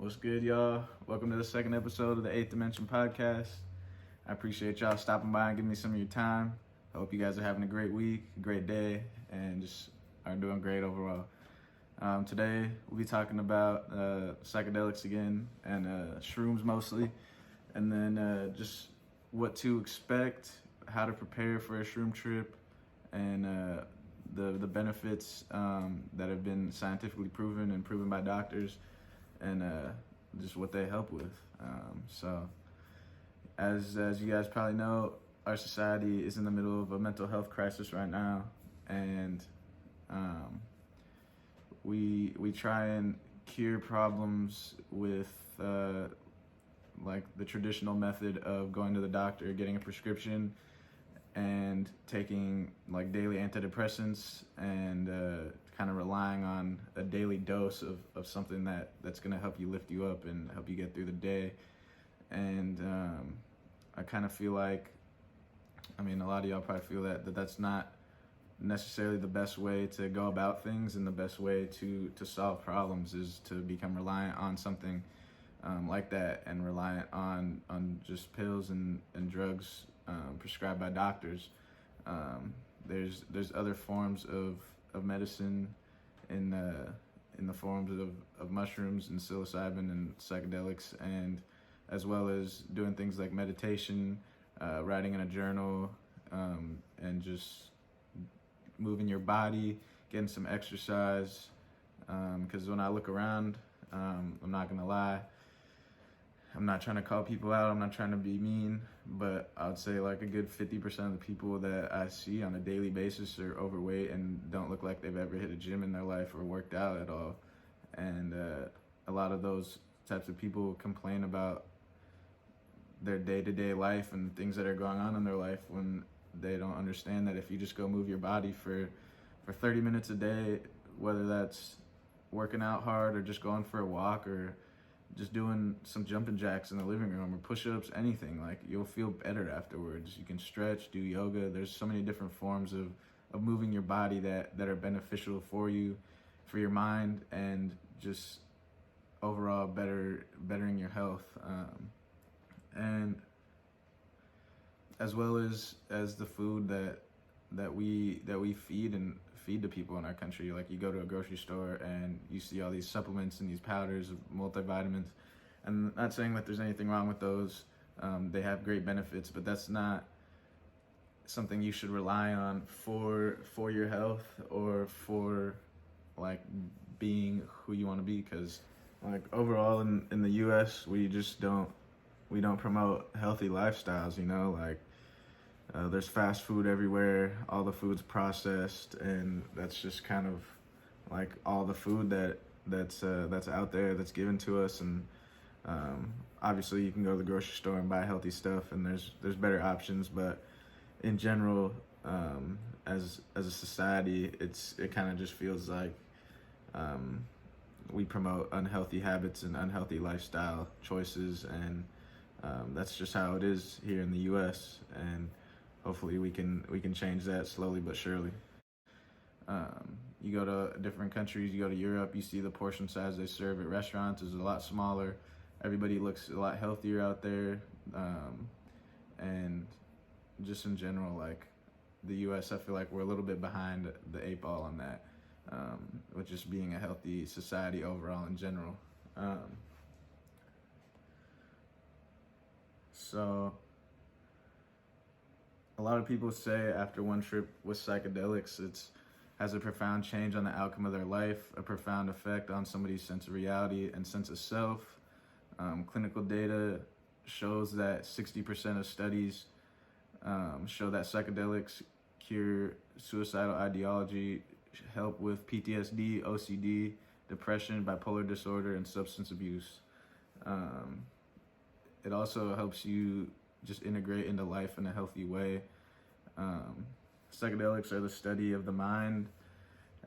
What's good, y'all? Welcome to the second episode of the Eighth Dimension podcast. I appreciate y'all stopping by and giving me some of your time. I hope you guys are having a great week, a great day, and just are doing great overall. Today, we'll be talking about psychedelics again and shrooms mostly, and then just what to expect, how to prepare for a shroom trip, and the benefits that have been scientifically proven and proven by doctors, and just what they help with. So, as you guys probably know, our society is in the middle of a mental health crisis right now, and we try and cure problems with like the traditional method of going to the doctor, getting a prescription, and taking like daily antidepressants, and kind of relying on a daily dose of something that's going to help you lift you up and help you get through the day. And I kind of feel like, a lot of y'all probably feel that that's not necessarily the best way to go about things, and the best way to solve problems is to become reliant on something like that, and reliant on just pills and drugs prescribed by doctors. There's other forms of medicine in the forms of mushrooms and psilocybin and psychedelics, and as well as doing things like meditation, writing in a journal, and just moving your body, getting some exercise. Because when I look around, I'm not gonna lie, I'm not trying to call people out, I'm not trying to be mean, but I would say like a good 50% of the people that I see on a daily basis are overweight and don't look like they've ever hit a gym in their life or worked out at all. And a lot of those types of people complain about their day-to-day life and things that are going on in their life, when they don't understand that if you just go move your body for 30 minutes a day, whether that's working out hard or just going for a walk or just doing some jumping jacks in the living room or push-ups, anything, like, you'll feel better afterwards. You can stretch, do yoga. There's so many different forms of moving your body that are beneficial for you, for your mind, and just overall bettering your health. And as well as the food that we feed to people in our country. Like, you go to a grocery store and you see all these supplements and these powders of multivitamins, and not saying that there's anything wrong with those. They have great benefits, but that's not something you should rely on for your health, or for like being who you want to be. Because like overall in the US, we don't promote healthy lifestyles, like there's fast food everywhere, all the food's processed, and that's just kind of like all the food that's out there that's given to us. And obviously you can go to the grocery store and buy healthy stuff, and there's better options, but in general, as a society, it kind of just feels like we promote unhealthy habits and unhealthy lifestyle choices, and that's just how it is here in the US, and hopefully we can change that slowly but surely. You go to different countries, you go to Europe, you see the portion size they serve at restaurants is a lot smaller. Everybody looks a lot healthier out there, and just in general, like the US, I feel like we're a little bit behind the eight ball on that, with just being a healthy society overall in general. So a lot of people say after one trip with psychedelics, it's has a profound change on the outcome of their life, a profound effect on somebody's sense of reality and sense of self. Clinical data shows that 60% of studies show that psychedelics cure suicidal ideology, help with PTSD, OCD, depression, bipolar disorder, and substance abuse. It also helps you just integrate into life in a healthy way. Psychedelics are the study of the mind,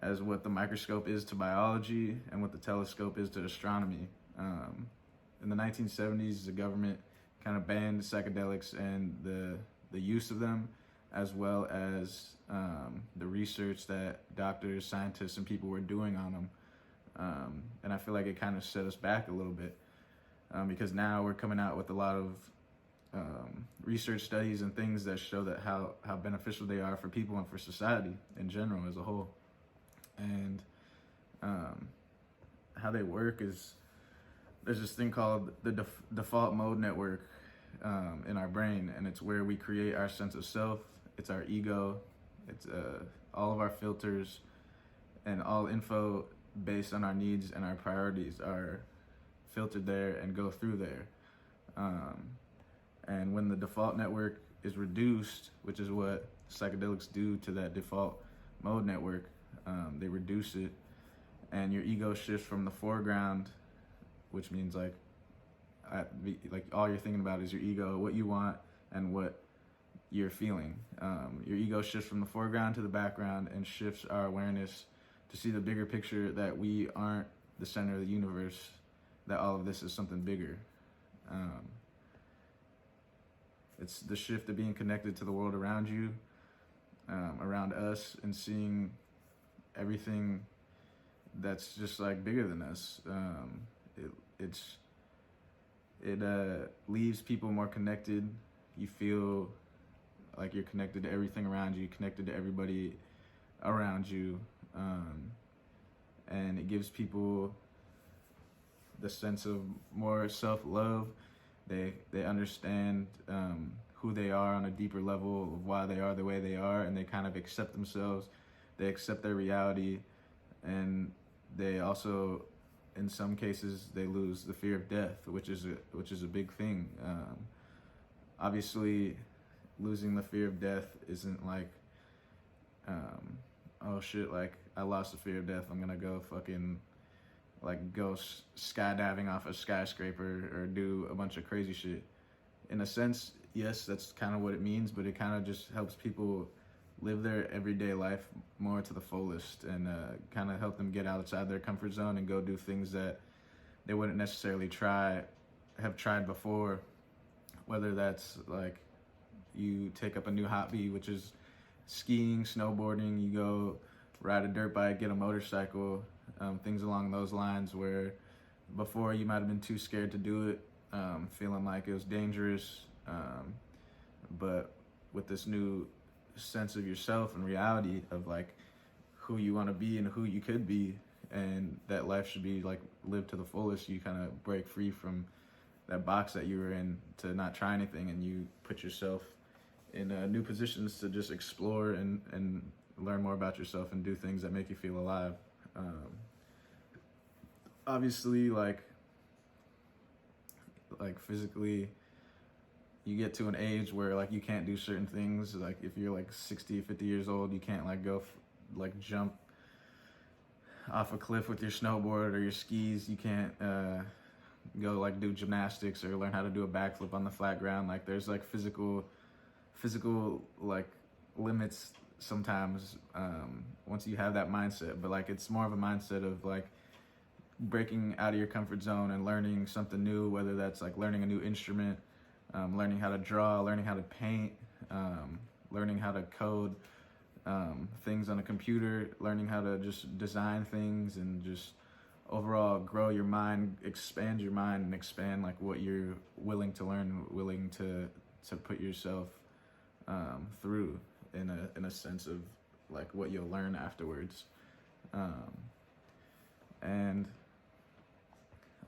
as what the microscope is to biology and what the telescope is to astronomy. In the 1970s, the government kind of banned psychedelics and the use of them, as well as the research that doctors, scientists, and people were doing on them. And I feel like it kind of set us back a little bit. because now we're coming out with a lot of research studies and things that show that how beneficial they are for people and for society in general as a whole. And how they work is, there's this thing called the default mode network in our brain, and it's where we create our sense of self. It's our ego. It's all of our filters and all info based on our needs and our priorities are filtered there and go through there. And when the default network is reduced, which is what psychedelics do to that default mode network, they reduce it, and your ego shifts from the foreground, which means like all you're thinking about is your ego, what you want, and what you're feeling. Your ego shifts from the foreground to the background and shifts our awareness to see the bigger picture, that we aren't the center of the universe, that all of this is something bigger. It's the shift of being connected to the world around you, around us, and seeing everything that's just like bigger than us. It leaves people more connected. You feel like you're connected to everything around you, connected to everybody around you, and it gives people the sense of more self-love. They understand who they are on a deeper level, of why they are the way they are, and they kind of accept themselves. They accept their reality, and they also, in some cases, they lose the fear of death, which is a big thing. Obviously, losing the fear of death isn't like, oh shit, like I lost the fear of death, I'm gonna go fucking like go skydiving off a skyscraper or do a bunch of crazy shit. In a sense, yes, that's kind of what it means, but it kind of just helps people live their everyday life more to the fullest, and kind of help them get outside their comfort zone and go do things that they wouldn't necessarily have tried before. Whether that's like you take up a new hobby, which is skiing, snowboarding, you go ride a dirt bike, get a motorcycle, things along those lines, where before you might have been too scared to do it, feeling like it was dangerous, but with this new sense of yourself and reality of like who you want to be and who you could be, and that life should be like lived to the fullest, you kind of break free from that box that you were in to not try anything, and you put yourself in new positions to just explore and learn more about yourself and do things that make you feel alive. Obviously, like physically, you get to an age where like you can't do certain things. Like if you're like 60, 50 years old, you can't like go like jump off a cliff with your snowboard or your skis. You can't go like do gymnastics or learn how to do a backflip on the flat ground. Like there's like physical like limits sometimes once you have that mindset, but like it's more of a mindset of like breaking out of your comfort zone and learning something new, whether that's like learning a new instrument, learning how to draw, learning how to paint, learning how to code things on a computer, learning how to just design things, and just overall grow your mind, expand your mind, and expand like what you're willing to learn, willing to put yourself through in a sense of like what you'll learn afterwards. And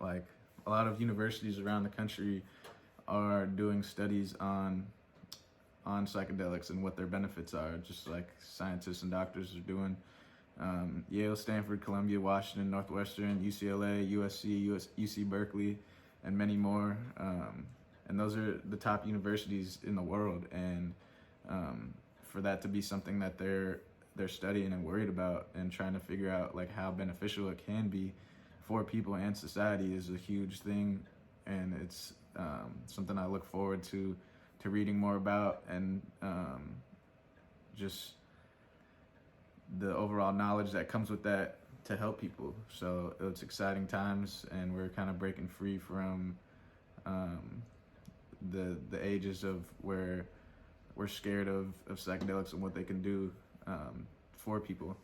like a lot of universities around the country are doing studies on psychedelics and what their benefits are, just like scientists and doctors are doing. Yale, Stanford, Columbia, Washington, Northwestern, UCLA, USC, UC Berkeley, and many more. And those are the top universities in the world. And for that to be something that they're studying and worried about and trying to figure out like how beneficial it can be for people and society is a huge thing. And it's something I look forward to reading more about, and just the overall knowledge that comes with that to help people. So it's exciting times, and we're kind of breaking free from the ages of where we're scared of psychedelics and what they can do for people.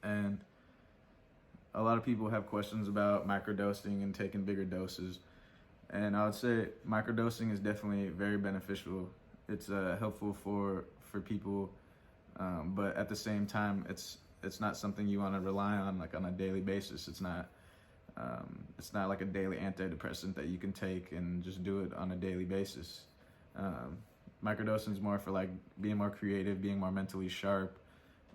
And a lot of people have questions about microdosing and taking bigger doses. And I would say microdosing is definitely very beneficial. It's helpful for people, but at the same time, it's not something you want to rely on like on a daily basis. It's not like a daily antidepressant that you can take and just do it on a daily basis. Um, Microdosing is more for like being more creative, being more mentally sharp,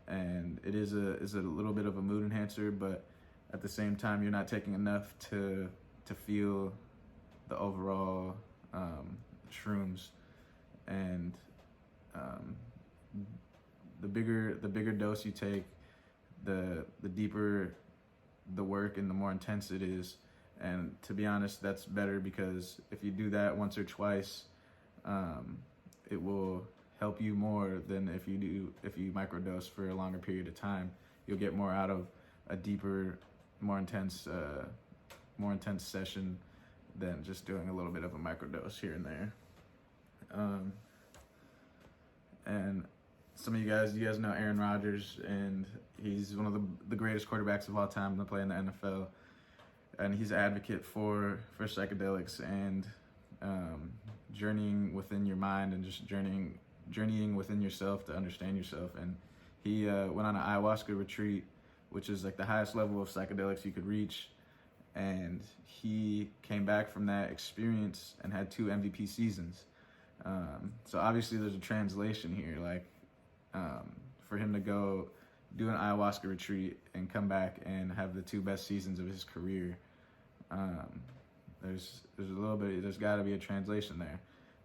and it is a little bit of a mood enhancer, but at the same time, you're not taking enough to feel the overall shrooms. And um, the bigger dose you take, the deeper the work and the more intense it is. And to be honest, that's better, because if you do that once or twice, it will help you more than if you microdose for a longer period of time. You'll get more out of a deeper, more intense session than just doing a little bit of a microdose here and there. And some of you guys know Aaron Rodgers, and he's one of the greatest quarterbacks of all time to play in the NFL. And he's an advocate for psychedelics and journeying within your mind and just journeying within yourself to understand yourself. And he went on an ayahuasca retreat, which is like the highest level of psychedelics you could reach. And he came back from that experience and had 2 MVP seasons. So obviously there's a translation here, like for him to go do an ayahuasca retreat and come back and have the 2 best seasons of his career. There's got to be a translation there,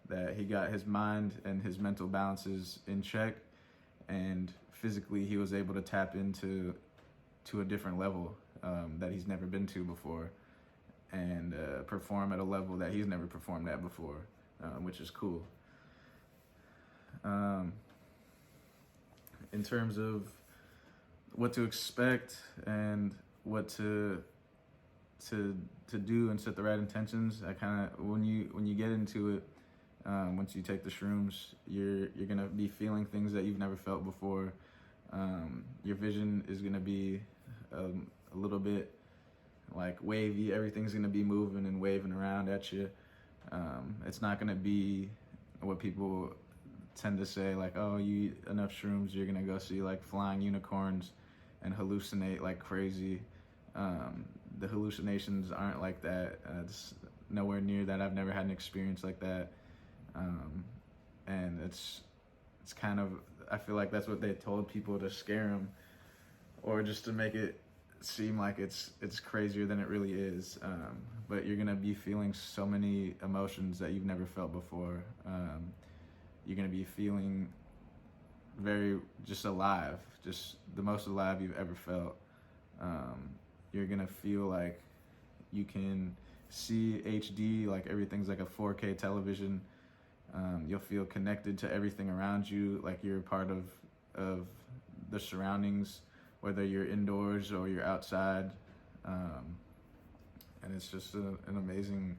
that he got his mind and his mental balances in check, and physically he was able to tap into a different level that he's never been to before, and perform at a level that he's never performed at before, which is cool. In terms of what to expect and what to do and set the right intentions, I kind of, when you get into it, once you take the shrooms, you're gonna be feeling things that you've never felt before. Your vision is gonna be a little bit like wavy. Everything's gonna be moving and waving around at you. It's not gonna be what people tend to say, like, oh, you eat enough shrooms, you're gonna go see like flying unicorns and hallucinate like crazy. The hallucinations aren't like that. It's nowhere near that. I've never had an experience like that. And it's kind of, I feel like that's what they told people to scare them, or just to make it seem like it's crazier than it really is. But you're gonna be feeling so many emotions that you've never felt before. You're gonna be feeling very just alive, just the most alive you've ever felt. You're gonna feel like you can see HD, like everything's like a 4K television. You'll feel connected to everything around you, like you're a part of the surroundings, whether you're indoors or you're outside. And it's just an amazing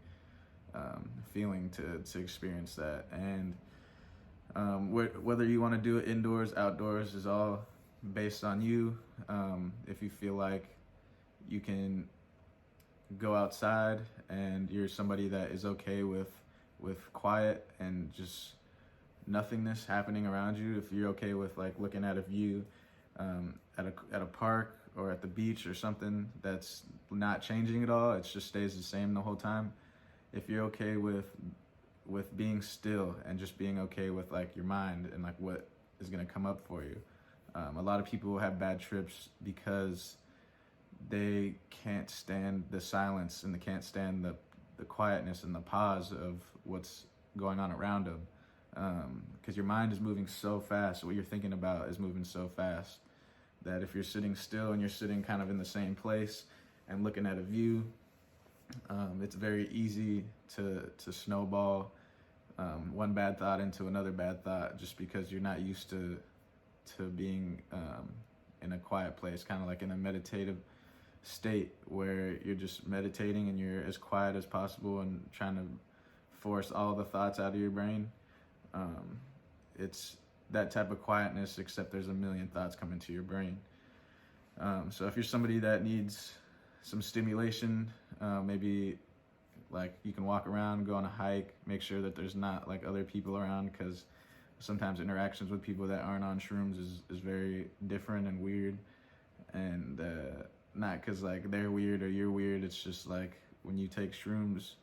feeling to experience that. And whether you want to do it indoors, outdoors, is all based on you. If you feel like you can go outside and you're somebody that is okay with quiet and just nothingness happening around you, if you're okay with like looking at a view at a park or at the beach or something that's not changing at all, it just stays the same the whole time. If you're okay with being still and just being okay with like your mind and like what is going to come up for you. A lot of people have bad trips because they can't stand the silence and they can't stand the quietness and the pause of what's going on around them. Because your mind is moving so fast, what you're thinking about is moving so fast, that if you're sitting still and you're sitting kind of in the same place and looking at a view, it's very easy to snowball one bad thought into another bad thought, just because you're not used to being in a quiet place, kind of like in a meditative state where you're just meditating and you're as quiet as possible and trying to force all the thoughts out of your brain. It's that type of quietness, except there's a million thoughts coming to your brain. So if you're somebody that needs some stimulation, maybe Like, you can walk around, go on a hike, make sure that there's not like other people around, because sometimes interactions with people that aren't on shrooms is very different and weird. And not because like they're weird or you're weird. It's just like when you take shrooms,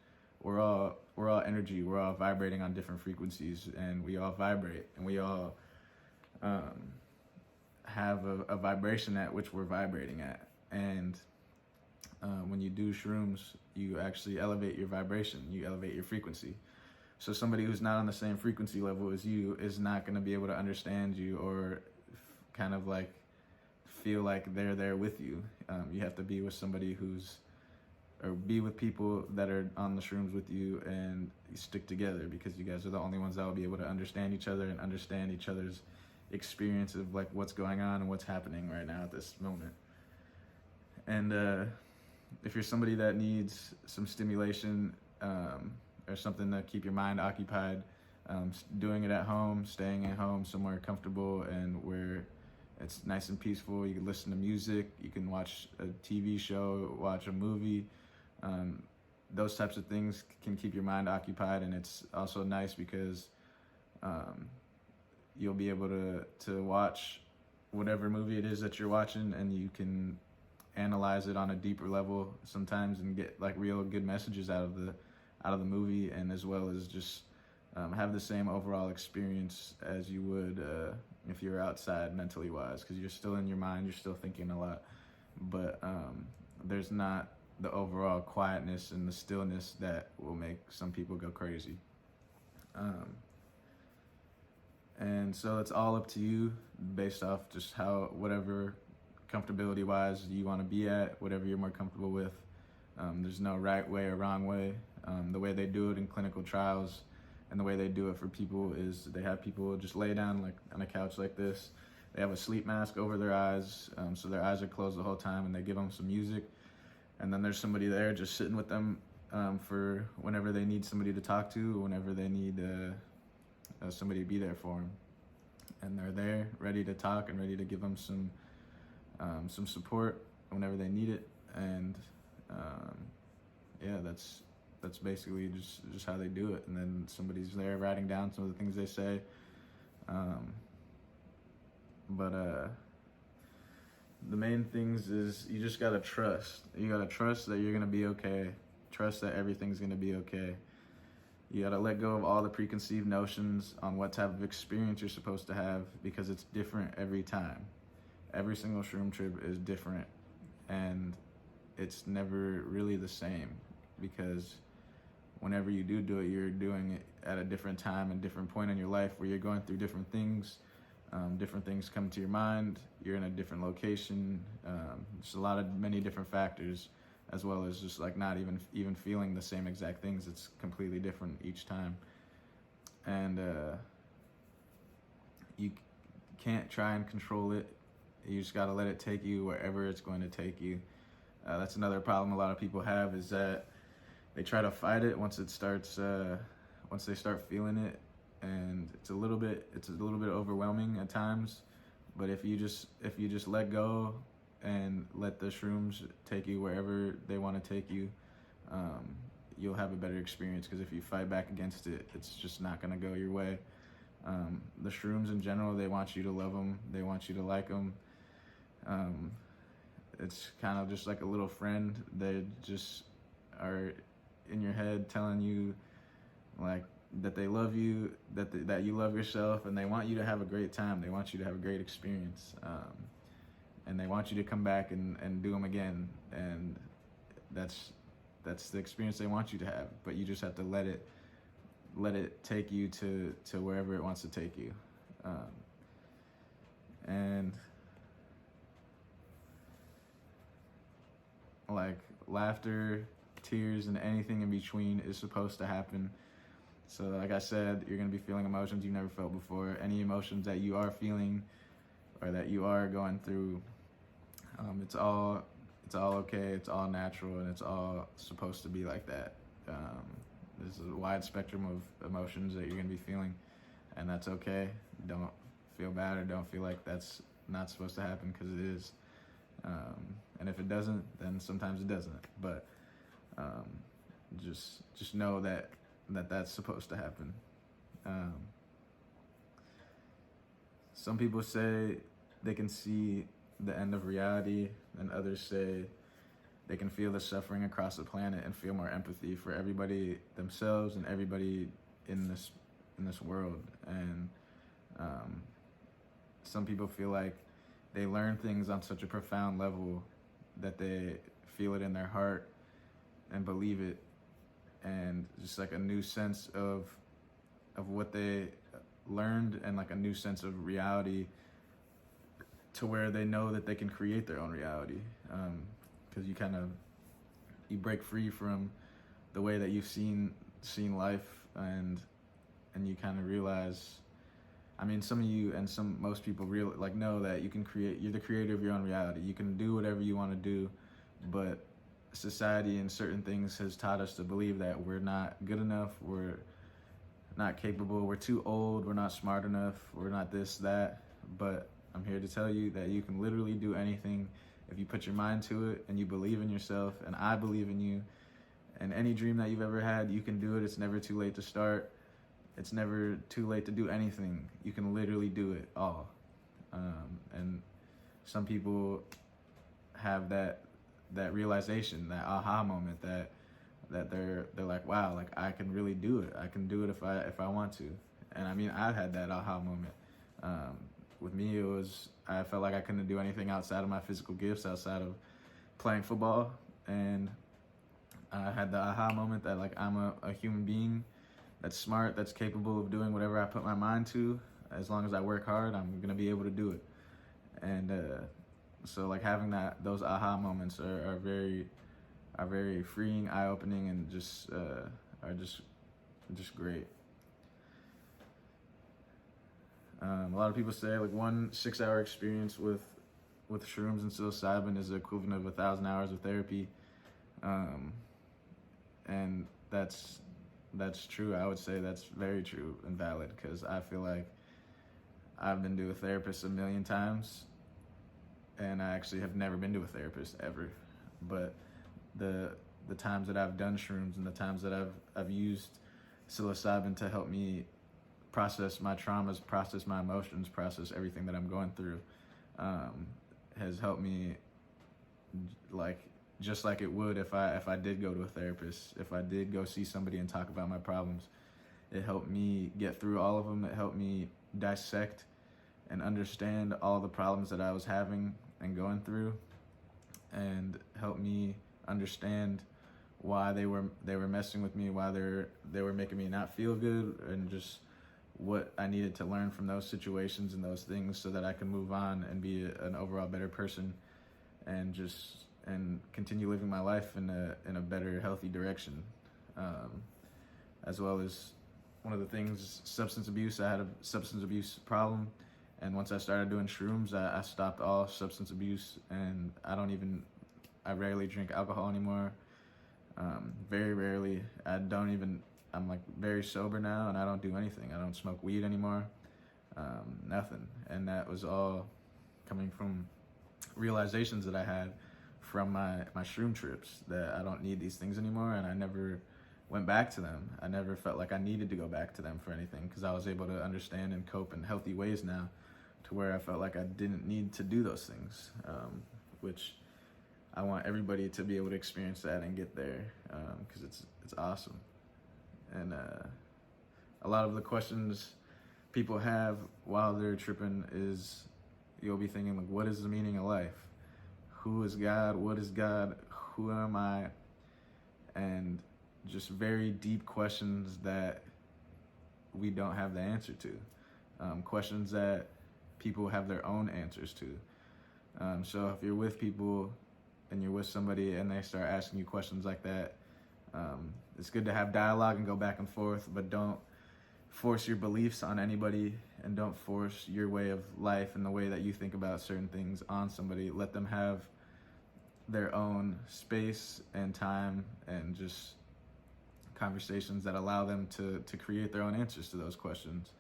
we're all energy. We're all vibrating on different frequencies, and we all vibrate, and we all have a vibration at which we're vibrating at. And when you do shrooms, you actually elevate your vibration. You elevate your frequency. So somebody who's not on the same frequency level as you is not going to be able to understand you or kind of like feel like they're there with you. You have to be with somebody or be with people that are on the shrooms with you, and you stick together, because you guys are the only ones that will be able to understand each other and understand each other's experience of like what's going on and what's happening right now at this moment. And if you're somebody that needs some stimulation or something to keep your mind occupied, doing it at home, staying at home somewhere comfortable and where it's nice and peaceful. You can listen to music, you can watch a TV show, watch a movie. Those types of things can keep your mind occupied, and it's also nice because you'll be able to watch whatever movie it is that you're watching, and you can analyze it on a deeper level sometimes and get like real good messages out of the movie, and as well as just have the same overall experience as you would if you're outside mentally wise, because you're still in your mind, you're still thinking a lot, but there's not the overall quietness and the stillness that will make some people go crazy. And so it's all up to you based off just whatever comfortability wise you want to be at, whatever you're more comfortable with. There's no right way or wrong way. The way they do it in clinical trials and the way they do it for people is they have people just lay down like on a couch like this. They have a sleep mask over their eyes, so their eyes are closed the whole time, and they give them some music. And then there's somebody there just sitting with them for whenever they need somebody to talk to, or whenever they need somebody to be there for them. And they're there, ready to talk and ready to give them some support whenever they need it. And yeah, that's basically just how they do it. And then somebody's there writing down some of the things they say. But the main things is you just gotta trust. You gotta trust that you're gonna be okay. Trust that everything's gonna be okay. You gotta let go of all the preconceived notions on what type of experience you're supposed to have, because it's different every time. Every single shroom trip is different, and it's never really the same, because whenever you do it, you're doing it at a different time and different point in your life where you're going through different things. Different things come to your mind. You're in a different location. Just many different factors, as well as just like not even feeling the same exact things. It's completely different each time. And you can't try and control it. You just got to let it take you wherever it's going to take you. That's another problem a lot of people have, is that they try to fight it once they start feeling it, and it's a little bit overwhelming at times. But if you just let go and let the shrooms take you wherever they want to take you, you'll have a better experience, because if you fight back against it, it's just not going to go your way. The shrooms in general, they want you to love them, they want you to like them. It's kind of just like a little friend. They just are in your head telling you like that they love you, that you love yourself, and they want you to have a great time. They want you to have a great experience, and they want you to come back and do them again. And that's the experience they want you to have. But you just have to let it take you to wherever it wants to take you. And like laughter, tears, and anything in between is supposed to happen. So like I said, you're going to be feeling emotions you've never felt before. Any emotions that you are feeling or that you are going through, it's all okay, it's all natural, and it's all supposed to be like that. There's a wide spectrum of emotions that you're going to be feeling, and that's okay. Don't feel bad or don't feel like that's not supposed to happen, because it is. And if it doesn't, then sometimes it doesn't. But just know that's supposed to happen. Um, some people say they can see the end of reality, and others say they can feel the suffering across the planet and feel more empathy for everybody themselves and everybody in this world. And some people feel like they learn things on such a profound level that they feel it in their heart and believe it, and just like a new sense of what they learned, and like a new sense of reality, to where they know that they can create their own reality. Because you break free from the way that you've seen life, and you kind of realize, I mean, some of you and most people know that you can you're the creator of your own reality. You can do whatever you want to do, but society and certain things has taught us to believe that we're not good enough, we're not capable, we're too old, we're not smart enough, we're not this, that. But I'm here to tell you that you can literally do anything if you put your mind to it and you believe in yourself, and I believe in you. And any dream that you've ever had, you can do it. It's never too late to start. It's never too late to do anything. You can literally do it all. And some people have that realization, that aha moment, that they're like, wow, like I can really do it. I can do it if I want to. And I mean, I had that aha moment. With me, it was, I felt like I couldn't do anything outside of my physical gifts, outside of playing football. And I had the aha moment that like I'm a human being that's smart, that's capable of doing whatever I put my mind to. As long as I work hard, I'm gonna be able to do it. And so like having those aha moments are very freeing, eye-opening, and just are just great. A lot of people say like 1 6-hour experience with shrooms and psilocybin is the equivalent of 1,000 hours of therapy, and that's true. I would say that's very true and valid, because I feel like I've been to a therapist a million times, and I actually have never been to a therapist ever. But the times that I've done shrooms and the times that I've used psilocybin to help me process my traumas, process my emotions, process everything that I'm going through, has helped me, like just like it would if I did go to a therapist, if I did go see somebody and talk about my problems. It helped me get through all of them. It helped me dissect and understand all the problems that I was having and going through, and helped me understand why they were messing with me, why they were making me not feel good, and just what I needed to learn from those situations and those things, so that I can move on and be an overall better person, and continue living my life in a better, healthy direction. As well as one of the things, substance abuse. I had a substance abuse problem, and once I started doing shrooms, I stopped all substance abuse, and I rarely drink alcohol anymore. Very rarely. I'm like very sober now, and I don't do anything. I don't smoke weed anymore. Nothing. And that was all coming from realizations that I had from my shroom trips, that I don't need these things anymore, and I never went back to them. I never felt like I needed to go back to them for anything, because I was able to understand and cope in healthy ways now, to where I felt like I didn't need to do those things, which I want everybody to be able to experience that and get there, because it's awesome. And a lot of the questions people have while they're tripping is, you'll be thinking like, what is the meaning of life? Who is God? What is God? Who am I? And just very deep questions that we don't have the answer to. Questions that people have their own answers to. So if you're with people and you're with somebody and they start asking you questions like that, it's good to have dialogue and go back and forth, but don't force your beliefs on anybody, and don't force your way of life and the way that you think about certain things on somebody. Let them have their own space and time, and just conversations that allow them to create their own answers to those questions.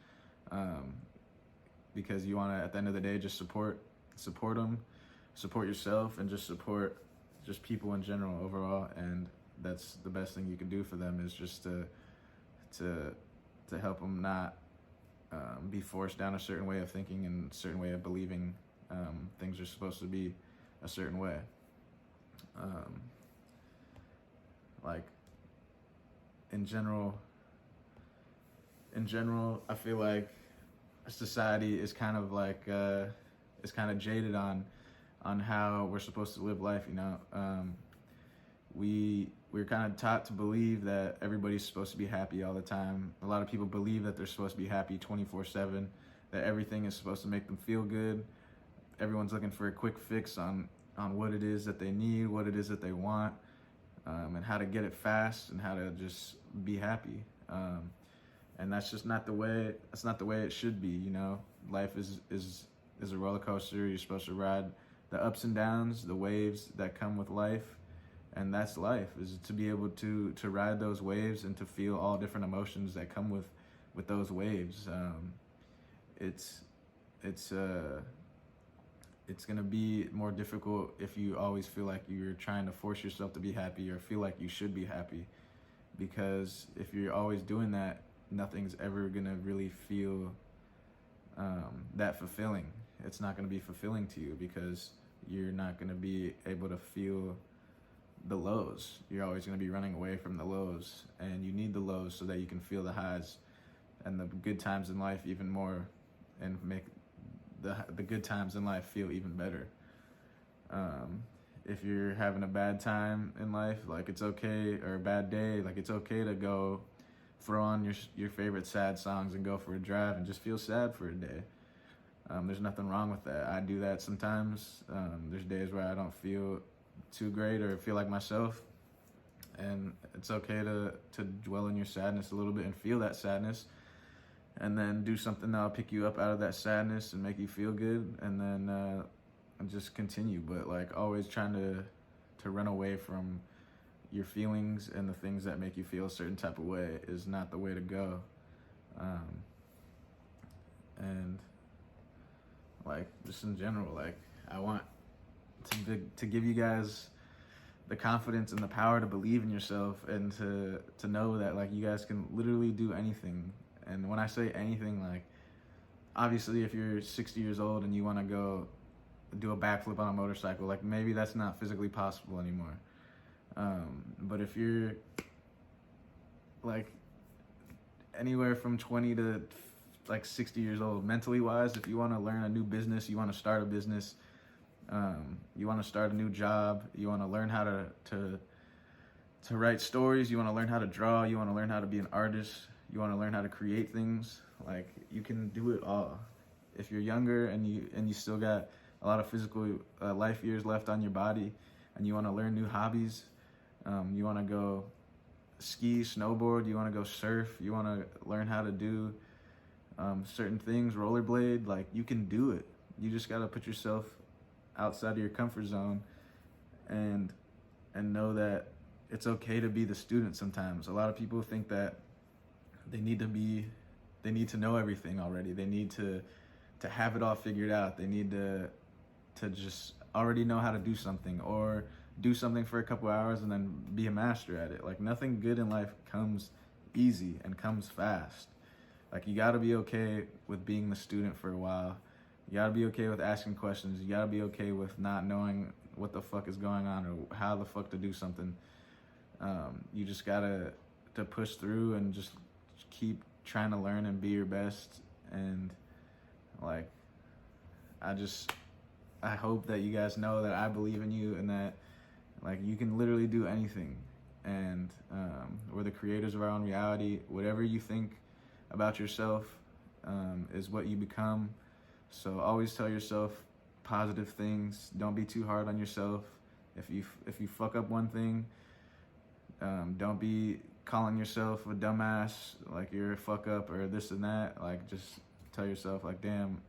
Because you want to, at the end of the day, just support them, support yourself, and just support just people in general overall. And that's the best thing you can do for them, is just to help them not be forced down a certain way of thinking and a certain way of believing things are supposed to be a certain way. Like in general, I feel like society is kind of like is kind of jaded on how we're supposed to live life. You know, we're kind of taught to believe that everybody's supposed to be happy all the time. A lot of people believe that they're supposed to be happy 24/7, that everything is supposed to make them feel good. Everyone's looking for a quick fix on what it is that they need, what it is that they want, and how to get it fast and how to just be happy. And that's just not the way. That's not the way it should be. You know, life is a roller coaster. You're supposed to ride the ups and downs, the waves that come with life, and that's life. Is to be able to ride those waves and to feel all different emotions that come with those waves. It's gonna be more difficult if you always feel like you're trying to force yourself to be happy or feel like you should be happy, because if you're always doing that, nothing's ever gonna really feel that fulfilling. It's not gonna be fulfilling to you because you're not gonna be able to feel the lows. You're always gonna be running away from the lows, and you need the lows so that you can feel the highs and the good times in life even more, and make the good times in life feel even better. If you're having a bad time in life, like it's okay, or a bad day, like it's okay to go throw on your favorite sad songs and go for a drive and just feel sad for a day. There's nothing wrong with that. I do that sometimes. There's days where I don't feel too great or feel like myself, and it's okay to dwell in your sadness a little bit and feel that sadness, and then do something that'll pick you up out of that sadness and make you feel good, and then just continue. But like always trying to run away from your feelings and the things that make you feel a certain type of way is not the way to go. And like just in general, like I want to give you guys the confidence and the power to believe in yourself, and to know that like you guys can literally do anything. And when I say anything, like obviously if you're 60 years old and you want to go do a backflip on a motorcycle, like maybe that's not physically possible anymore. But if you're like anywhere from 20 to like 60 years old, mentally wise, if you want to learn a new business, you want to start a business, you want to start a new job, you want to learn how to write stories, you want to learn how to draw, you want to learn how to be an artist, you want to learn how to create things, like you can do it all. If you're younger and you still got a lot of physical life years left on your body, and you want to learn new hobbies, you want to go ski, snowboard, you want to go surf, you want to learn how to do certain things, rollerblade, like you can do it. You just got to put yourself outside of your comfort zone and know that it's okay to be the student sometimes. A lot of people think that they need to know everything already. They need to have it all figured out. They need to just already know how to do something, or do something for a couple hours and then be a master at it. Like nothing good in life comes easy and comes fast. Like you got to be okay with being the student for a while. You got to be okay with asking questions. You got to be okay with not knowing what the fuck is going on or how the fuck to do something. You just got to push through and just keep trying to learn and be your best. And like I hope that you guys know that I believe in you, and that like you can literally do anything, and we're the creators of our own reality. Whatever you think about yourself is what you become. So always tell yourself positive things. Don't be too hard on yourself. If you fuck up one thing, don't be calling yourself a dumbass, like you're a fuck up or this and that. Like just tell yourself like, damn,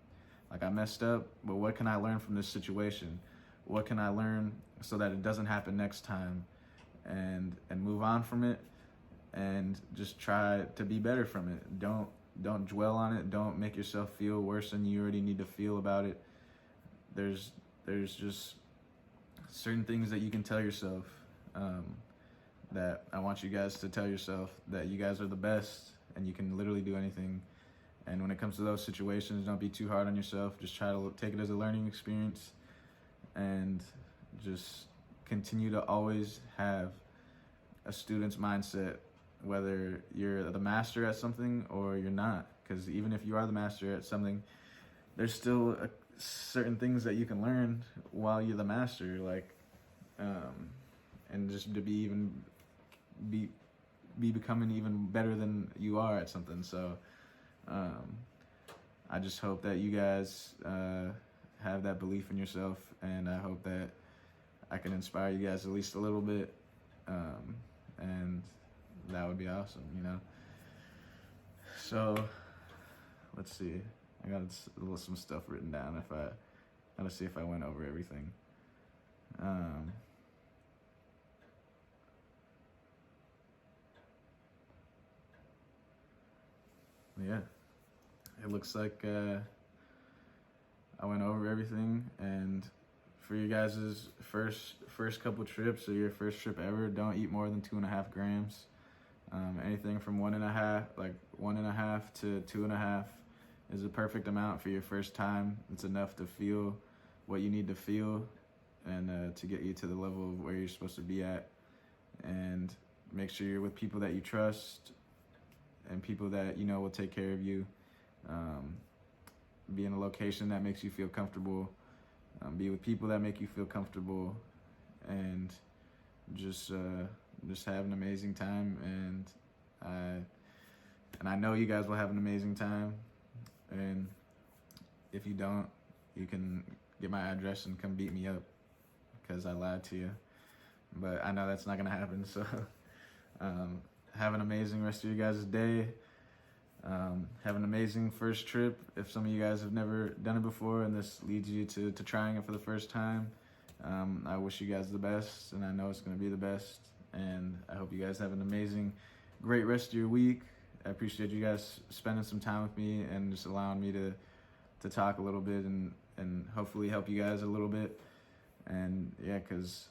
like I messed up, but what can I learn from this situation? What can I learn so that it doesn't happen next time? And move on from it, and just try to be better from it. Don't dwell on it. Don't make yourself feel worse than you already need to feel about it. There's just certain things that you can tell yourself that I want you guys to tell yourself that you guys are the best and you can literally do anything. And when it comes to those situations, don't be too hard on yourself. Just try to take it as a learning experience and just continue to always have a student's mindset, whether you're the master at something or you're not. Because even if you are the master at something, there's still certain things that you can learn while you're the master, and just to be becoming even better than you are at something. So I just hope that you guys have that belief in yourself, and I hope that I can inspire you guys at least a little bit, and that would be awesome, you know. So let's see, I got some stuff written down. Gotta see if I went over everything. Yeah, it looks like I went over everything. And for you guys' first couple trips, or your first trip ever, don't eat more than 2.5 grams. Anything from 1.5 to 2.5 is a perfect amount for your first time. It's enough to feel what you need to feel, and to get you to the level of where you're supposed to be at. And make sure you're with people that you trust and people that you know will take care of you. Be in a location that makes you feel comfortable. Be with people that make you feel comfortable, and just have an amazing time. And I know you guys will have an amazing time. And if you don't, you can get my address and come beat me up because I lied to you. But I know that's not gonna happen. So have an amazing rest of your guys' day. Have an amazing first trip. If some of you guys have never done it before and this leads you to trying it for the first time, I wish you guys the best, and I know it's going to be the best. And I hope you guys have an amazing, great rest of your week. I appreciate you guys spending some time with me and just allowing me to talk a little bit and hopefully help you guys a little bit. And yeah, because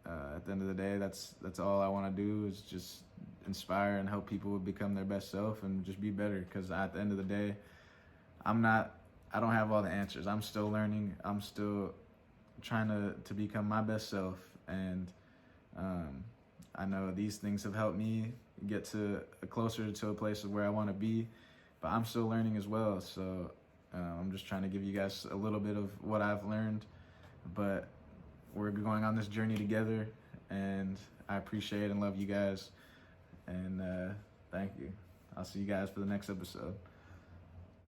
at the end of the day, that's all I want to do, is just inspire and help people become their best self and just be better. Because at the end of the day, I don't have all the answers. I'm still learning. I'm still trying to become my best self. And I know these things have helped me get closer to a place of where I want to be, but I'm still learning as well. So I'm just trying to give you guys a little bit of what I've learned, but we're going on this journey together, and I appreciate and love you guys. And thank you. I'll see you guys for the next episode.